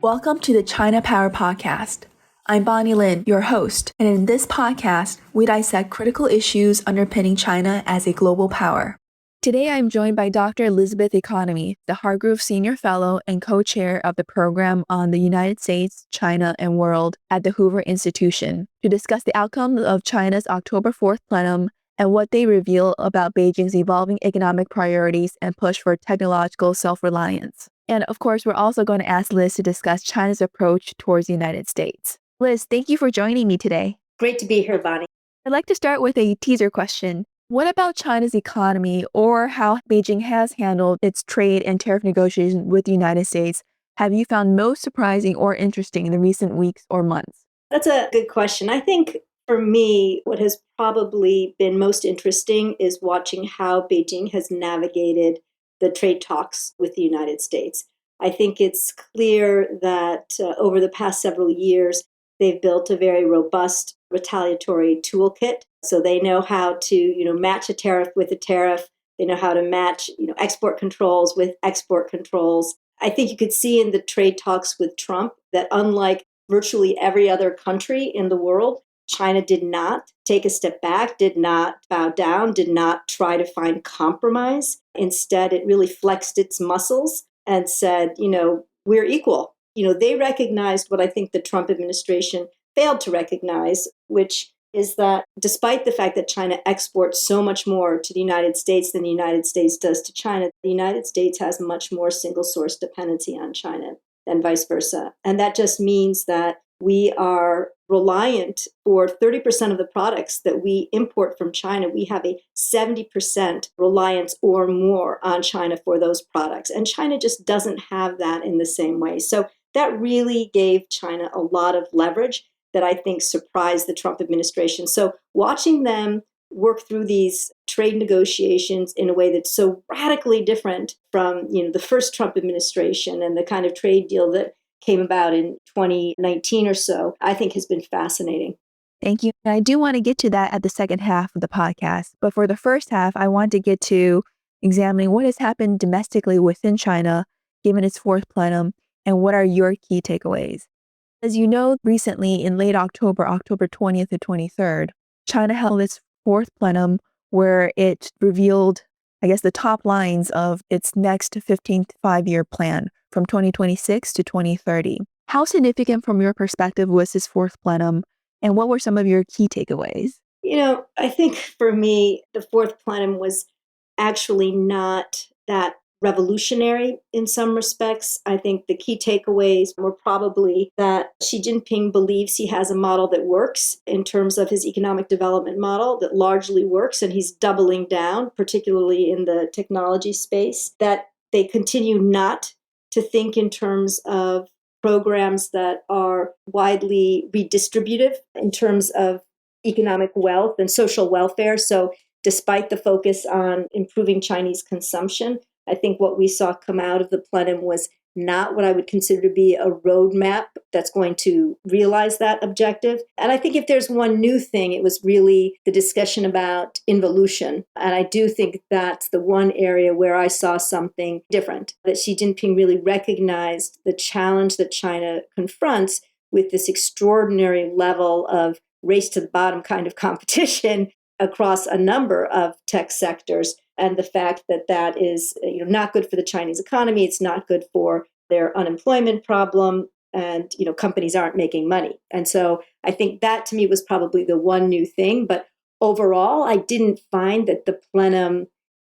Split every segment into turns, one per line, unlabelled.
Welcome to the ChinaPower podcast. I'm Bonnie Lin, your host, and in this podcast, we dissect critical issues underpinning China as a global power. Today, I'm joined by Dr. Elizabeth Economy, the Hargrove Senior Fellow and co-chair of the program on the United States, China, and World at the Hoover Institution, to discuss the outcome of China's October 4th plenum and what they reveal about Beijing's evolving economic priorities and push for technological self-reliance. And of course, we're also going to ask Liz to discuss China's approach towards the United States. Liz, thank you for joining me today.
Great to be here, Bonnie.
I'd like to start with a teaser question. What about China's economy or how Beijing has handled its trade and tariff negotiations with the United States have you found most surprising or interesting in the recent weeks or months?
That's a good question. I think for me, what has probably been most interesting is watching how Beijing has navigated the trade talks with the United States. I think it's clear that over the past several years, they've built a very robust retaliatory toolkit. So they know how to, match a tariff with a tariff. They know how to match, export controls with export controls. I think you could see in the trade talks with Trump that unlike virtually every other country in the world, China did not take a step back, did not bow down, did not try to find compromise. Instead, it really flexed its muscles and said, we're equal. They recognized what I think the Trump administration failed to recognize, which is that despite the fact that China exports so much more to the United States than the United States does to China, the United States has much more single source dependency on China than vice versa. And that just means that we are reliant for 30% of the products that we import from China. We have a 70% reliance or more on China for those products. And China just doesn't have that in the same way. So that really gave China a lot of leverage that I think surprised the Trump administration. So watching them work through these trade negotiations in a way that's so radically different from the first Trump administration and the kind of trade deal that came about in 2019 or so, I think has been fascinating.
Thank you. I do want to get to that at the second half of the podcast. But for the first half, I want to get to examining what has happened domestically within China, given its fourth plenum, and what are your key takeaways. As you know, recently in late October, October 20th to 23rd, China held its fourth plenum where it revealed, the top lines of its next 15th five-year plan from 2026 to 2030. How significant from your perspective was this fourth plenum, and what were some of your key takeaways?
I think for me, the fourth plenum was actually not that revolutionary in some respects. I think the key takeaways were probably that Xi Jinping believes he has a model that works in terms of his economic development model that largely works, and he's doubling down, particularly in the technology space, that they continue not to think in terms of programs that are widely redistributive in terms of economic wealth and social welfare. So despite the focus on improving Chinese consumption, I think what we saw come out of the plenum was not what I would consider to be a roadmap that's going to realize that objective. And I think if there's one new thing, it was really the discussion about involution. And I do think that's the one area where I saw something different, that Xi Jinping really recognized the challenge that China confronts with this extraordinary level of race to the bottom kind of competition across a number of tech sectors, and the fact that that is not good for the Chinese economy. It's not good for their unemployment problem, and companies aren't making money. And so I think that to me was probably the one new thing. But overall, I didn't find that the plenum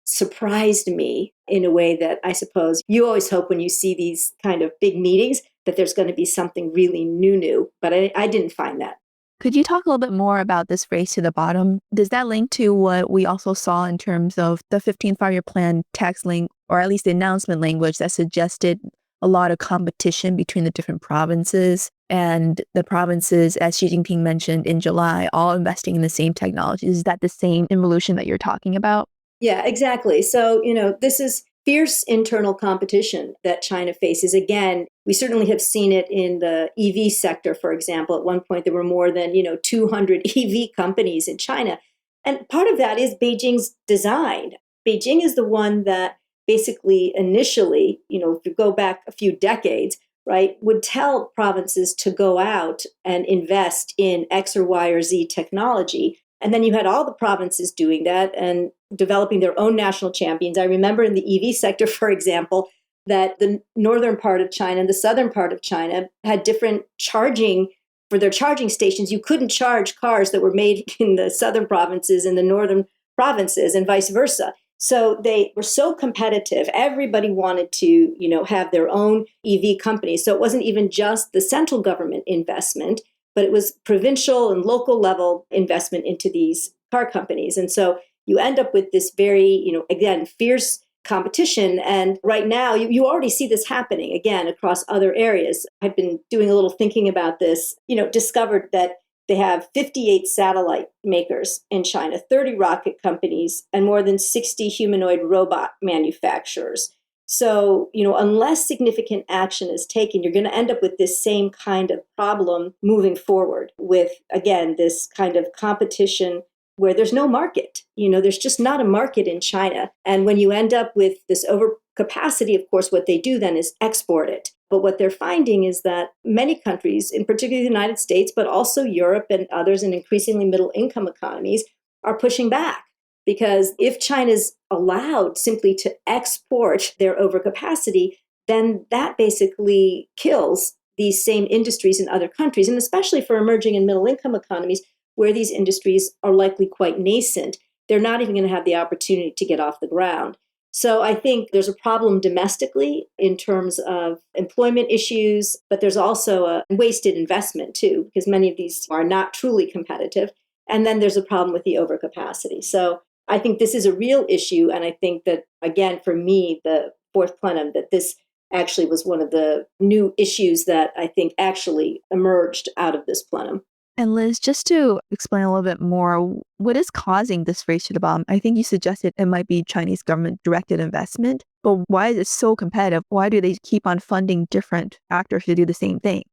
surprised me in a way that I suppose you always hope when you see these kind of big meetings that there's going to be something really new. But I didn't find that.
Could you talk a little bit more about this race to the bottom? Does that link to what we also saw in terms of the 15th five-year plan text link, or at least the announcement language that suggested a lot of competition between the different provinces, and the provinces, as Xi Jinping mentioned in July, all investing in the same technologies? Is that the same evolution that you're talking about?
Yeah, exactly. So, this is fierce internal competition that China faces. Again, we certainly have seen it in the EV sector, for example. At one point, there were more than 200 EV companies in China. And part of that is Beijing's design. Beijing is the one that basically initially, if you go back a few decades, right, would tell provinces to go out and invest in X or Y or Z technology. And then you had all the provinces doing that and developing their own national champions. I remember in the EV sector, for example, that the northern part of China and the southern part of China had different charging for their charging stations. You couldn't charge cars that were made in the southern provinces in the northern provinces and vice versa. So they were so competitive. Everybody wanted to, have their own EV companies. So it wasn't even just the central government investment, but it was provincial and local level investment into these car companies. And so you end up with this very, again, fierce competition. And right now, you already see this happening again across other areas. I've been doing a little thinking about this, discovered that they have 58 satellite makers in China, 30 rocket companies, and more than 60 humanoid robot manufacturers. So, unless significant action is taken, you're going to end up with this same kind of problem moving forward with, again, this kind of competition where there's no market. There's just not a market in China. And when you end up with this overcapacity, of course, what they do then is export it. But what they're finding is that many countries, in particular the United States, but also Europe and others and increasingly middle income economies, are pushing back. Because if China's allowed simply to export their overcapacity, then that basically kills these same industries in other countries, and especially for emerging and middle income economies, where these industries are likely quite nascent. They're not even going to have the opportunity to get off the ground. So I think there's a problem domestically in terms of employment issues, but there's also a wasted investment too, because many of these are not truly competitive. And then there's a problem with the overcapacity. So I think this is a real issue. And I think that, again, for me, the fourth plenum, that this actually was one of the new issues that I think actually emerged out of this plenum.
And Liz, just to explain a little bit more, what is causing this race to the bottom? I think you suggested it might be Chinese government directed investment, but why is it so competitive? Why do they keep on funding different actors to do the same thing?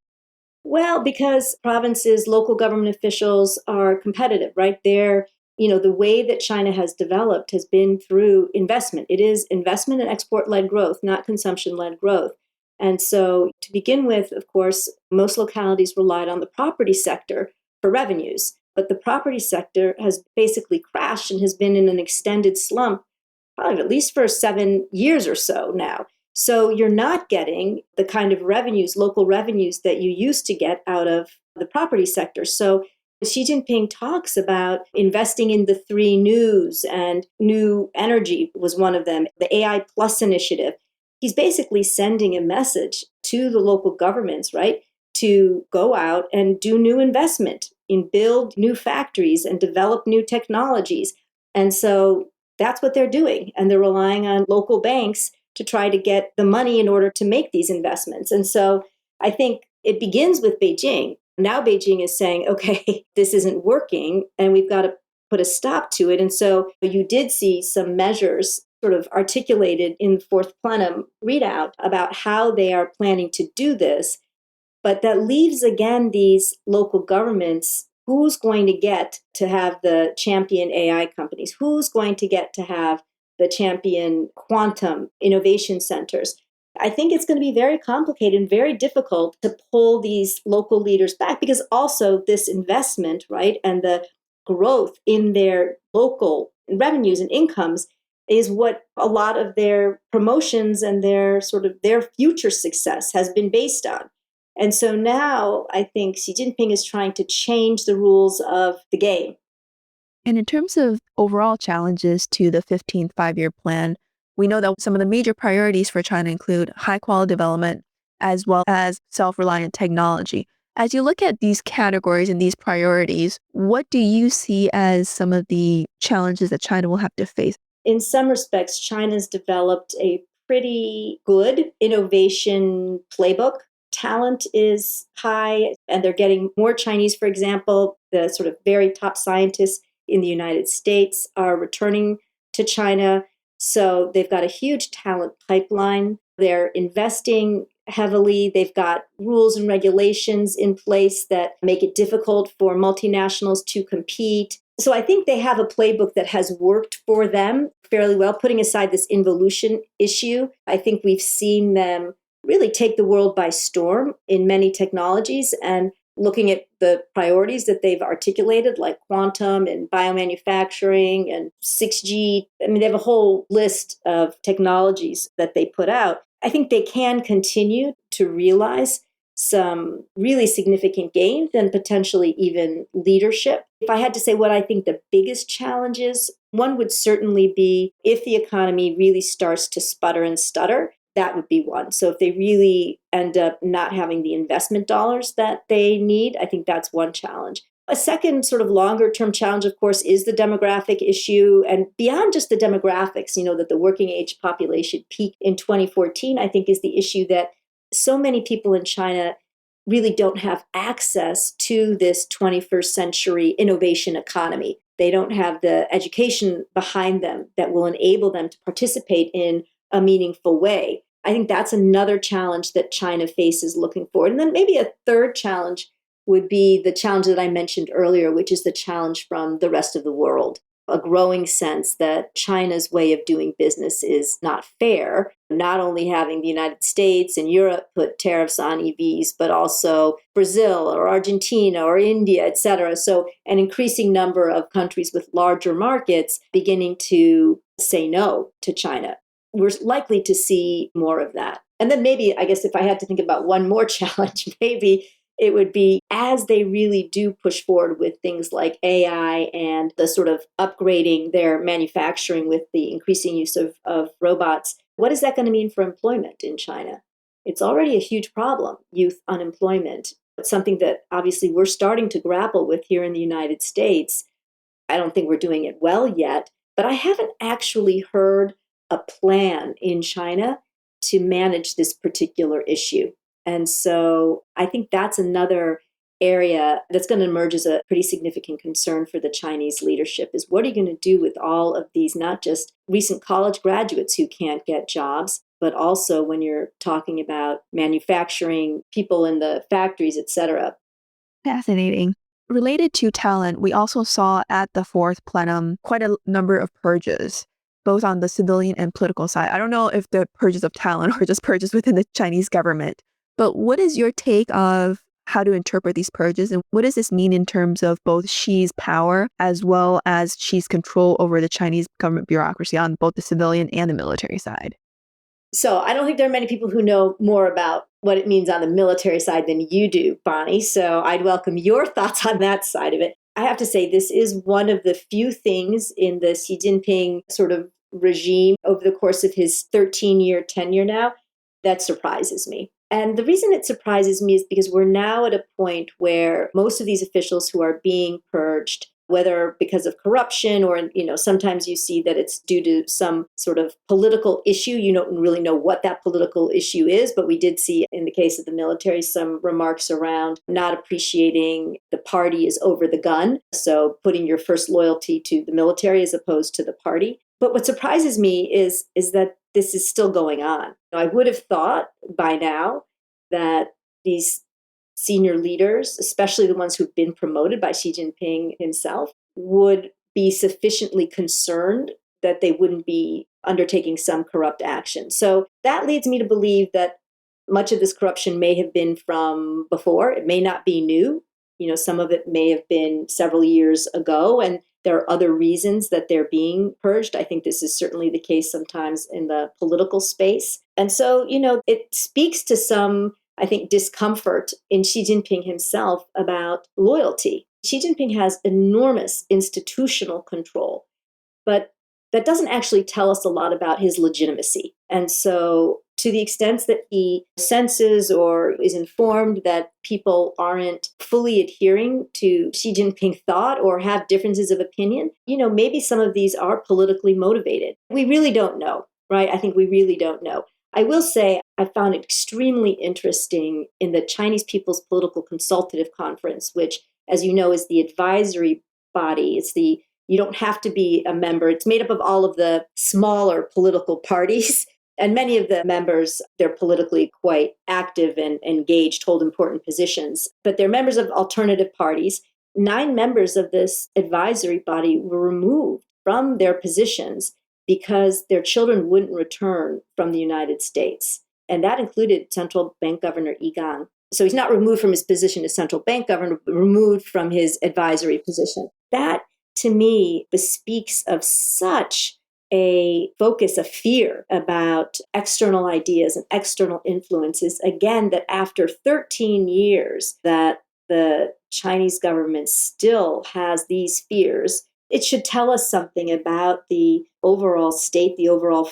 Well, because provinces, local government officials are competitive, right? The way that China has developed has been through investment. It is investment and export-led growth, not consumption-led growth. And so to begin with, of course, most localities relied on the property sector for revenues. But the property sector has basically crashed and has been in an extended slump, probably at least for 7 years or so now. So you're not getting the kind of revenues, local revenues that you used to get out of the property sector. So Xi Jinping talks about investing in the three news, and new energy was one of them, the AI Plus initiative. He's basically sending a message to the local governments, right, to go out and do new investment, in build new factories and develop new technologies. And so that's what they're doing. And they're relying on local banks to try to get the money in order to make these investments. And so I think it begins with Beijing. Now Beijing is saying, okay, this isn't working and we've got to put a stop to it. And so you did see some measures sort of articulated in the fourth plenum readout about how they are planning to do this. But that leaves again these local governments. Who's going to get to have the champion AI companies? Who's going to get to have the champion quantum innovation centers? I think it's going to be very complicated and very difficult to pull these local leaders back, because also this investment, right, and the growth in their local revenues and incomes is what a lot of their promotions and their future success has been based on. And so now I think Xi Jinping is trying to change the rules of the game.
And in terms of overall challenges to the 15th five-year plan, we know that some of the major priorities for China include high-quality development as well as self-reliant technology. As you look at these categories and these priorities, what do you see as some of the challenges that China will have to face?
In some respects, China's developed a pretty good innovation playbook. Talent is high, and they're getting more Chinese, for example. The sort of very top scientists in the United States are returning to China. So they've got a huge talent pipeline. They're investing heavily. They've got rules and regulations in place that make it difficult for multinationals to compete. So I think they have a playbook that has worked for them fairly well, putting aside this involution issue. I think we've seen them really take the world by storm in many technologies, and looking at the priorities that they've articulated, like quantum and biomanufacturing and 6G. I mean, they have a whole list of technologies that they put out. I think they can continue to realize some really significant gains and potentially even leadership. If I had to say what I think the biggest challenge is, one would certainly be if the economy really starts to sputter and stutter. That would be one. So if they really end up not having the investment dollars that they need, I think that's one challenge. A second sort of longer term challenge, of course, is the demographic issue. And beyond just the demographics, that the working age population peaked in 2014, I think is the issue that so many people in China really don't have access to this 21st century innovation economy. They don't have the education behind them that will enable them to participate in a meaningful way. I think that's another challenge that China faces looking forward. And then maybe a third challenge would be the challenge that I mentioned earlier, which is the challenge from the rest of the world. A growing sense that China's way of doing business is not fair, not only having the United States and Europe put tariffs on EVs, but also Brazil or Argentina or India, et cetera. So an increasing number of countries with larger markets beginning to say no to China. We're likely to see more of that. And then maybe, I guess, if I had to think about one more challenge, maybe it would be as they really do push forward with things like AI and the sort of upgrading their manufacturing with the increasing use of robots, what is that going to mean for employment in China? It's already a huge problem, youth unemployment. It's something that obviously we're starting to grapple with here in the United States. I don't think we're doing it well yet, but I haven't actually heard a plan in China to manage this particular issue. And so I think that's another area that's going to emerge as a pretty significant concern for the Chinese leadership is what are you going to do with all of these, not just recent college graduates who can't get jobs, but also when you're talking about manufacturing, people in the factories, et cetera.
Fascinating. Related to talent, we also saw at the fourth plenum quite a number of purges, both on the civilian and political side. I don't know if the purges of talent or just purges within the Chinese government, but what is your take of how to interpret these purges, and what does this mean in terms of both Xi's power as well as Xi's control over the Chinese government bureaucracy on both the civilian and the military side?
So I don't think there are many people who know more about what it means on the military side than you do, Bonnie. So I'd welcome your thoughts on that side of it. I have to say, this is one of the few things in the Xi Jinping sort of regime over the course of his 13-year tenure now that surprises me. And the reason it surprises me is because we're now at a point where most of these officials who are being purged, whether because of corruption or, sometimes you see that it's due to some sort of political issue. You don't really know what that political issue is, but we did see in the case of the military some remarks around not appreciating the party is over the gun. So putting your first loyalty to the military as opposed to the party. But what surprises me is that this is still going on. I would have thought by now that these senior leaders, especially the ones who've been promoted by Xi Jinping himself, would be sufficiently concerned that they wouldn't be undertaking some corrupt action. So that leads me to believe that much of this corruption may have been from before. It may not be new. Some of it may have been several years ago, and there are other reasons that they're being purged. I think this is certainly the case sometimes in the political space. And so, it speaks to some, I think, discomfort in Xi Jinping himself about loyalty. Xi Jinping has enormous institutional control, but that doesn't actually tell us a lot about his legitimacy. And so to the extent that he senses or is informed that people aren't fully adhering to Xi Jinping thought or have differences of opinion, maybe some of these are politically motivated. We really don't know, right? I think we really don't know. I will say I found it extremely interesting in the Chinese People's Political Consultative Conference, which, as you know, is the advisory body. You don't have to be a member. It's made up of all of the smaller political parties. And many of the members, they're politically quite active and engaged, hold important positions. But they're members of alternative parties. 9 members of this advisory body were removed from their positions because their children wouldn't return from the United States. And that included central bank governor Yi Gang. So he's not removed from his position as central bank governor, but removed from his advisory position. That, to me, bespeaks of such a focus of fear about external ideas and external influences. Again, that after 13 years that the Chinese government still has these fears, it should tell us something about the overall state, the overall,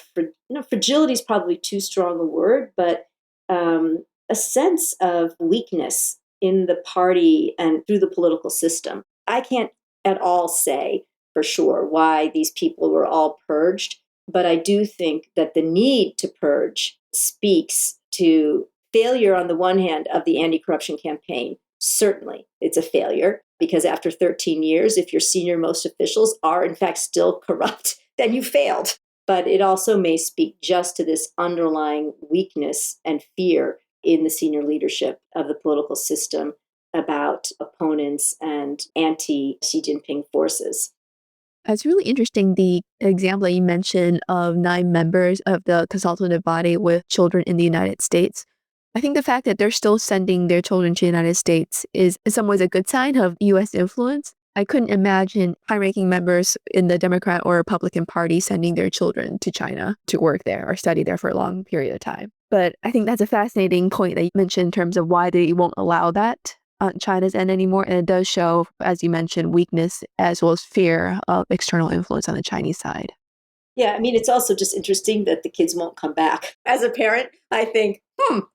fragility is probably too strong a word, but a sense of weakness in the party and through the political system. I can't at all say for sure why these people were all purged, but I do think that the need to purge speaks to failure on the one hand of the anti-corruption campaign. Certainly, it's a failure because after 13 years, if your senior most officials are in fact still corrupt, then you failed. But it also may speak just to this underlying weakness and fear in the senior leadership of the political system about opponents and anti-Xi Jinping forces.
It's really interesting, the example that you mentioned of 9 members of the consultative body with children in the United States. I think the fact that they're still sending their children to the United States is in some ways a good sign of U.S. influence. I couldn't imagine high-ranking members in the Democrat or Republican Party sending their children to China to work there or study there for a long period of time. But I think that's a fascinating point that you mentioned in terms of why they won't allow that on China's end anymore. And it does show, as you mentioned, weakness as well as fear of external influence on the Chinese side.
Yeah, I mean, it's also just interesting that the kids won't come back. As a parent, I think,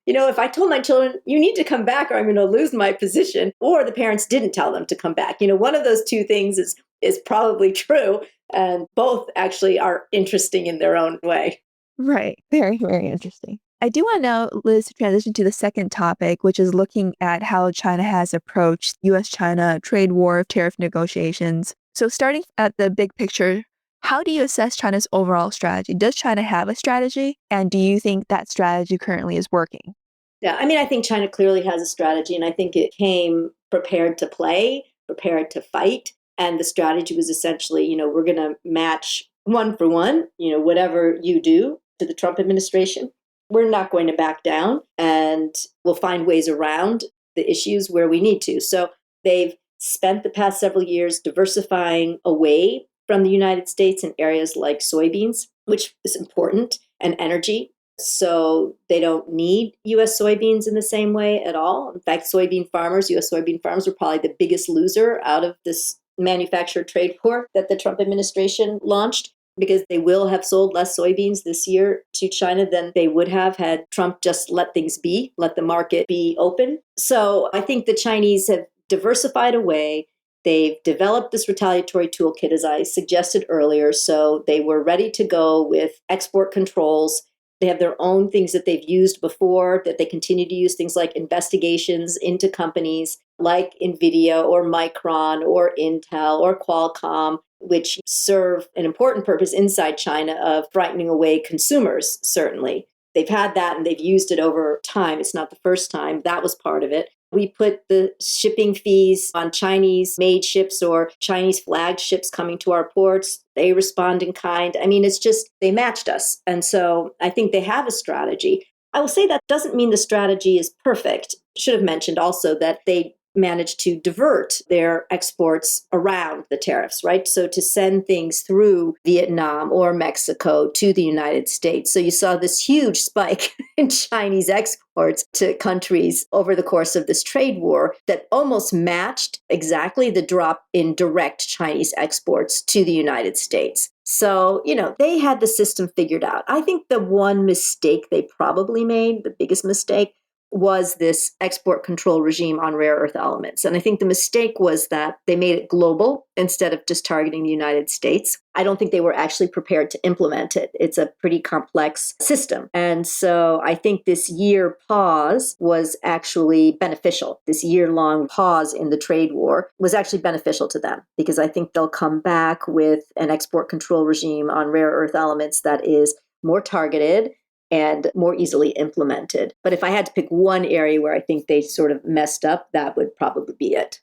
if I told my children, you need to come back or I'm going to lose my position, or the parents didn't tell them to come back. One of those two things is probably true. And both actually are interesting in their own way.
Right. Very, very interesting. I do want to now, Liz, to transition to the second topic, which is looking at how China has approached U.S. China trade war, tariff negotiations. So starting at the big picture, how do you assess China's overall strategy? Does China have a strategy? And do you think that strategy currently is working?
Yeah, I mean, I think China clearly has a strategy, and I think it came prepared to play, prepared to fight. And the strategy was essentially, we're going to match one for one, whatever you do to the Trump administration. We're not going to back down, and we'll find ways around the issues where we need to. So they've spent the past several years diversifying away from the United States in areas like soybeans, which is important, and energy. So they don't need U.S. soybeans in the same way at all. In fact, U.S. soybean farmers were probably the biggest loser out of this manufactured trade war that the Trump administration launched, because they will have sold less soybeans this year to China than they would have had Trump just let things be, let the market be open. So I think the Chinese have diversified away. They've developed this retaliatory toolkit, as I suggested earlier. So they were ready to go with export controls. They have their own things that they've used before that they continue to use, things like investigations into companies like NVIDIA or Micron or Intel or Qualcomm, which serve an important purpose inside China of frightening away consumers, certainly. They've had that and they've used it over time. It's not the first time. That was part of it. We put the shipping fees on Chinese-made ships or Chinese flagged ships coming to our ports. They respond in kind. I mean, it's just, they matched us. And so I think they have a strategy. I will say that doesn't mean the strategy is perfect. Should have mentioned also that they managed to divert their exports around the tariffs, right? So to send things through Vietnam or Mexico to the United States. So you saw this huge spike in Chinese exports to countries over the course of this trade war that almost matched exactly the drop in direct Chinese exports to the United States. So, they had the system figured out. I think the one mistake they probably made, the biggest mistake, was this export control regime on rare earth elements. And I think the mistake was that they made it global instead of just targeting the United States. I don't think they were actually prepared to implement it. It's a pretty complex system. And so I think this year pause was actually beneficial. This year-long pause in the trade war was actually beneficial to them, because I think they'll come back with an export control regime on rare earth elements that is more targeted and more easily implemented. But if I had to pick one area where I think they sort of messed up, that would probably be it.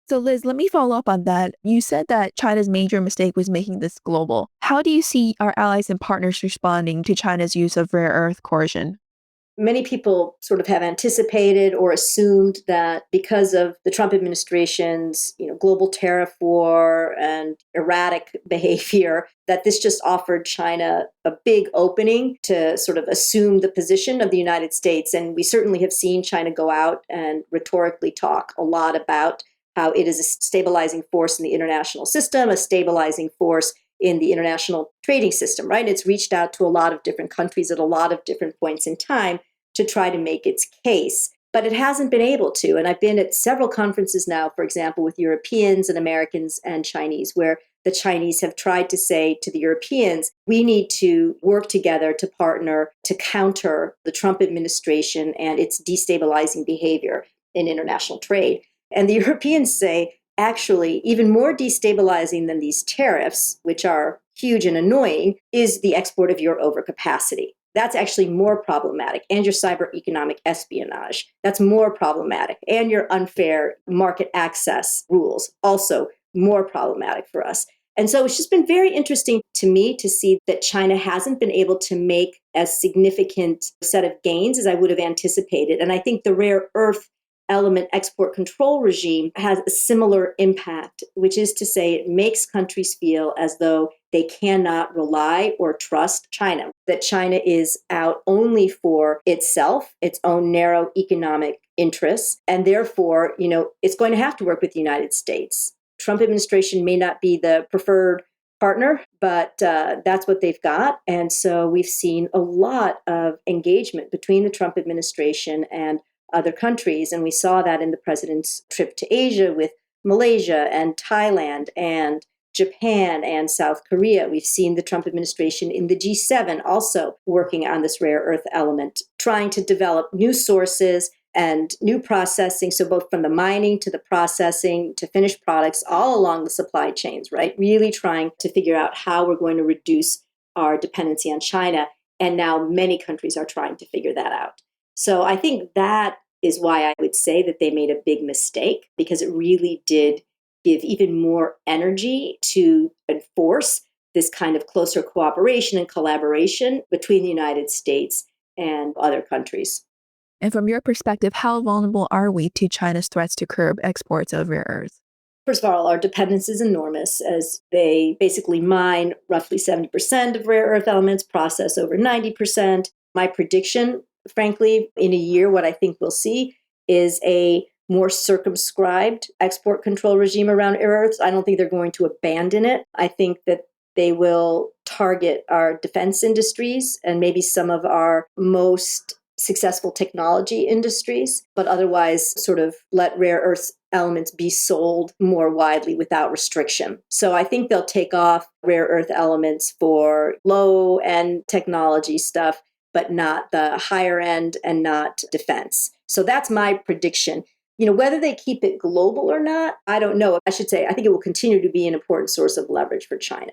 So Liz, let me follow up on that. You said that China's major mistake was making this global. How do you see our allies and partners responding to China's use of rare earth coercion?
many people sort of have anticipated or assumed that because of the Trump administration's, global tariff war and erratic behavior, that this just offered China a big opening to sort of assume the position of the United States. And we certainly have seen China go out and rhetorically talk a lot about how it is a stabilizing force in the international system, a stabilizing force in the international trading system, right? It's reached out to a lot of different countries at a lot of different points in time to try to make its case, but it hasn't been able to. And I've been at several conferences now, for example, with Europeans and Americans and Chinese, where the Chinese have tried to say to the Europeans, we need to work together to partner to counter the Trump administration and its destabilizing behavior in international trade. And the Europeans say, actually, even more destabilizing than these tariffs, which are huge and annoying, is the export of your overcapacity. That's actually more problematic. And your cyber economic espionage. That's more problematic. And your unfair market access rules, also more problematic for us. And so it's just been very interesting to me to see that China hasn't been able to make as significant a set of gains as I would have anticipated. And I think the rare earth element export control regime has a similar impact, which is to say it makes countries feel as though they cannot rely or trust China, that China is out only for itself, its own narrow economic interests, and therefore, it's going to have to work with the United States. Trump administration may not be the preferred partner, but that's what they've got. And so we've seen a lot of engagement between the Trump administration and other countries. And we saw that in the president's trip to Asia with Malaysia and Thailand and Japan and South Korea. We've seen the Trump administration in the G7 also working on this rare earth element, trying to develop new sources and new processing. So both from the mining to the processing to finished products, all along the supply chains, right? Really trying to figure out how we're going to reduce our dependency on China. And now many countries are trying to figure that out. So I think that is why I would say that they made a big mistake, because it really did give even more energy to enforce this kind of closer cooperation and collaboration between the United States and other countries.
And from your perspective, how vulnerable are we to China's threats to curb exports of rare earths?
First of all, our dependence is enormous, as they basically mine roughly 70% of rare earth elements, process over 90%. My prediction, frankly, in a year, what I think we'll see is a more circumscribed export control regime around rare earths. I don't think they're going to abandon it. I think that they will target our defense industries and maybe some of our most successful technology industries, but otherwise sort of let rare earth elements be sold more widely without restriction. So I think they'll take off rare earth elements for low-end technology stuff, but not the higher end and not defense. So that's my prediction. Whether they keep it global or not, I don't know. I should say, I think it will continue to be an important source of leverage for China.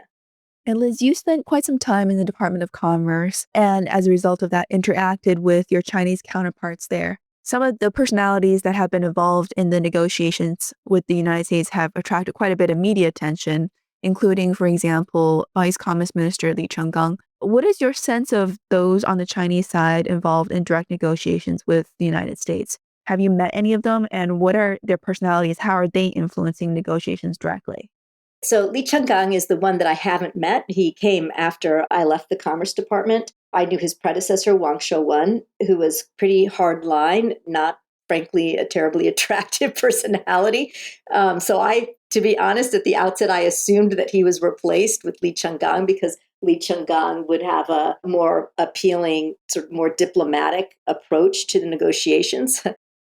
And Liz, you spent quite some time in the Department of Commerce, and as a result of that, interacted with your Chinese counterparts there. Some of the personalities that have been involved in the negotiations with the United States have attracted quite a bit of media attention, including, for example, Vice Commerce Minister Li Chenggang. What is your sense of those on the Chinese side involved in direct negotiations with the United States? Have you met any of them, and what are their personalities? How are they influencing negotiations directly?
So Li Chenggang is the one that I haven't met. He came after I left the Commerce Department. I knew his predecessor, Wang Shouwen, who was pretty hard line, not frankly a terribly attractive personality. To be honest, at the outset, I assumed that he was replaced with Li Chenggang because Li Chenggang would have a more appealing, sort of more diplomatic approach to the negotiations.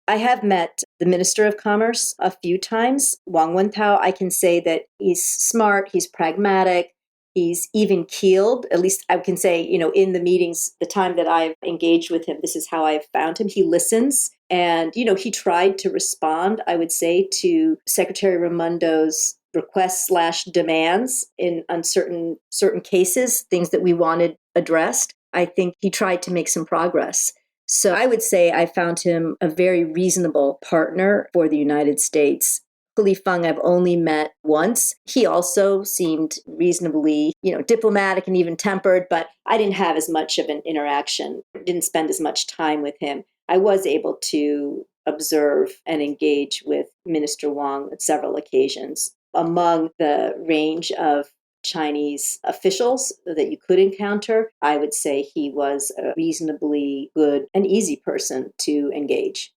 I have met the Minister of Commerce a few times, Wang Wentao. I can say that he's smart, he's pragmatic, he's even-keeled. At least I can say, in the meetings, the time that I've engaged with him, this is how I've found him. He listens. And, he tried to respond, I would say, to Secretary Raimondo's requests/demands on certain cases, things that we wanted addressed. I think he tried to make some progress. So I would say I found him a very reasonable partner for the United States Li Feng I've only met once. He also seemed reasonably, diplomatic and even tempered, but I didn't have as much of an interaction, didn't spend as much time with him. I was able to observe and engage with Minister Wang at several occasions. Among the range of Chinese officials that you could encounter, I would say he was a reasonably good and easy person to engage.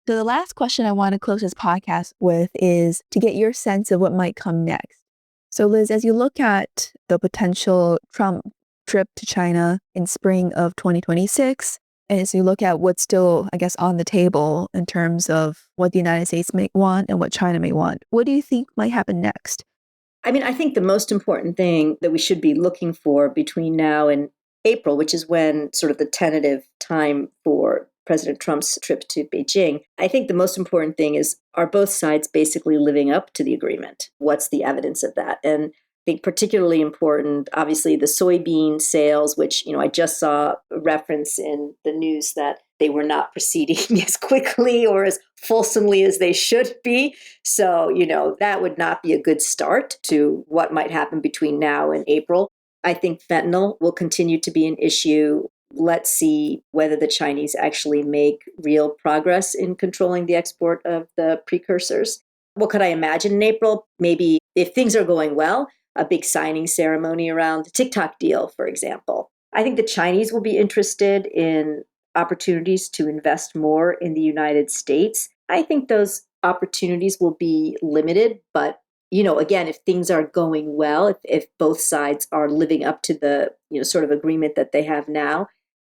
So the last question I want to close this podcast with is to get your sense of what might come next. So Liz, as you look at the potential Trump trip to China in spring of 2026, and as you look at what's still, I guess, on the table in terms of what the United States may want and what China may want, what do you think might happen next?
I think the most important thing that we should be looking for between now and April, which is when sort of the tentative time for President Trump's trip to Beijing, I think the most important thing is, are both sides basically living up to the agreement? What's the evidence of that? And I think particularly important, obviously, the soybean sales, which, I just saw a reference in the news that they were not proceeding as quickly or as fulsomely as they should be. So, that would not be a good start to what might happen between now and April. I think fentanyl will continue to be an issue. Let's see whether the Chinese actually make real progress in controlling the export of the precursors. What could I imagine in April? Maybe if things are going well, a big signing ceremony around the TikTok deal, for example. I think the Chinese will be interested in opportunities to invest more in the United States. I think those opportunities will be limited, but again, if things are going well, if both sides are living up to the, sort of agreement that they have now,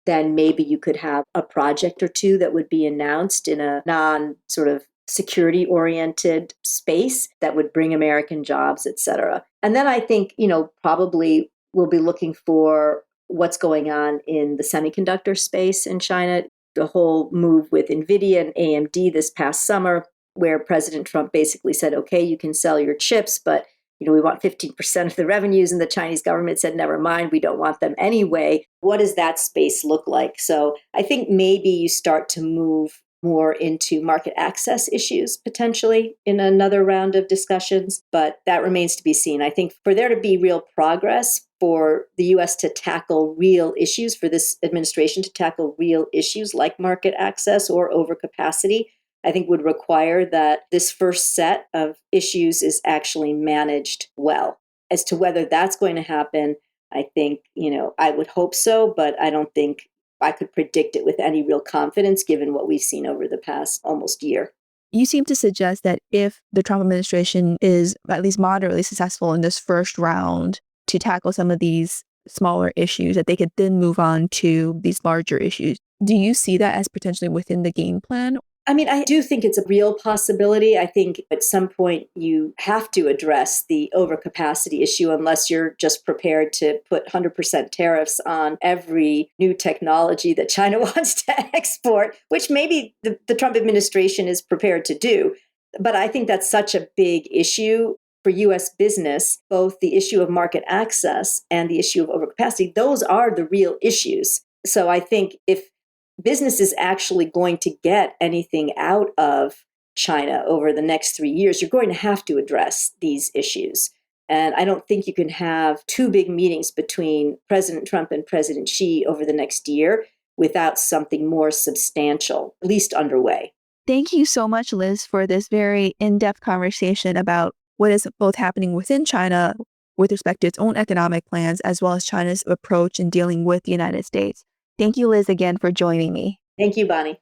then maybe you could have a project or two that would be announced in a non sort of security oriented space that would bring American jobs, et cetera. And then I think, probably we'll be looking for what's going on in the semiconductor space in China. The whole move with NVIDIA and AMD this past summer, where President Trump basically said, okay, you can sell your chips, but we want 15% of the revenues, and the Chinese government said, never mind, we don't want them anyway. What does that space look like? So I think maybe you start to move more into market access issues potentially in another round of discussions, but that remains to be seen. I think for there to be real progress, for the U.S. to tackle real issues, for this administration to tackle real issues like market access or overcapacity, I think would require that this first set of issues is actually managed well. As to whether that's going to happen, I think, I would hope so, but I don't think I could predict it with any real confidence given what we've seen over the past almost year.
You seem to suggest that if the Trump administration is at least moderately successful in this first round to tackle some of these smaller issues, that they could then move on to these larger issues. Do you see that as potentially within the game plan?
I do think it's a real possibility. I think at some point you have to address the overcapacity issue unless you're just prepared to put 100% tariffs on every new technology that China wants to export, which maybe the Trump administration is prepared to do. But I think that's such a big issue for U.S. business, both the issue of market access and the issue of overcapacity. Those are the real issues. So I think if business is actually going to get anything out of China over the next 3 years, you're going to have to address these issues. And I don't think you can have two big meetings between President Trump and President Xi over the next year without something more substantial, at least underway.
Thank you so much, Liz, for this very in-depth conversation about what is both happening within China with respect to its own economic plans, as well as China's approach in dealing with the United States. Thank you, Liz, again for joining me.
Thank you, Bonnie.